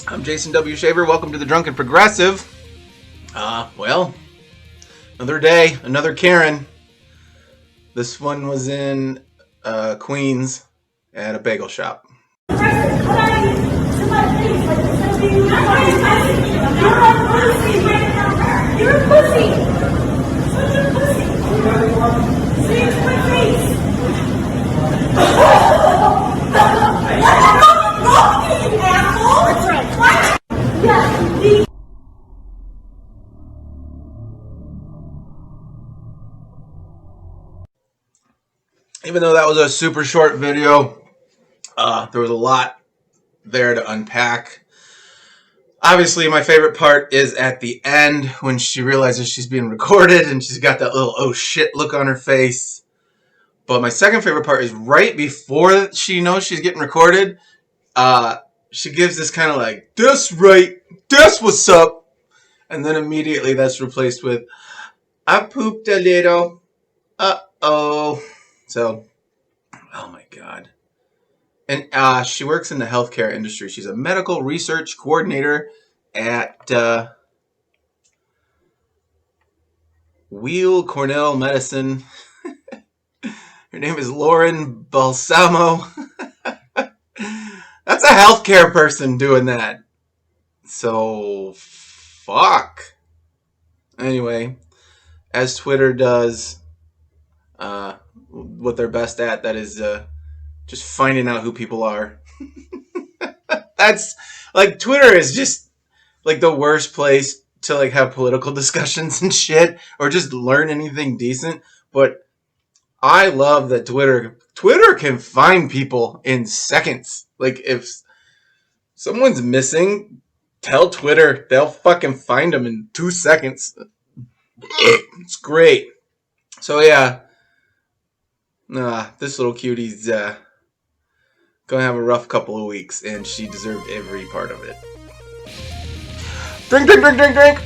I'm Jason W. Shaver. Welcome to the Drunken Progressive. Well, another day, another Karen. This one was in Queens at a bagel shop. You're a pussy! Such a pussy! See, it's my face! You asshole! That's right. What? Yeah, Even though that was a super short video, there was a lot there to unpack. Obviously, my favorite part is at the end when she realizes she's being recorded and she's got that little oh shit look on her face. But my second favorite part is right before she knows she's getting recorded. She gives this kind of like, "That's right, that's what's up," and then immediately that's replaced with, "I pooped a little. Uh-oh." So, oh my god. And she works in the healthcare industry. She's a medical research coordinator at Weill Cornell Medicine. Her name is Lauren Balsamo. That's a healthcare person doing that. So, fuck. Anyway, as Twitter does what they're best at, that is just finding out who people are. That's like, Twitter is just like the worst place to like have political discussions and shit, or just learn anything decent. But I love that Twitter can find people in seconds. Like, if someone's missing, tell Twitter, they'll fucking find them in 2 seconds. It's great. So yeah, this little cutie's gonna have a rough couple of weeks, and she deserved every part of it. Drink, drink, drink, drink, drink.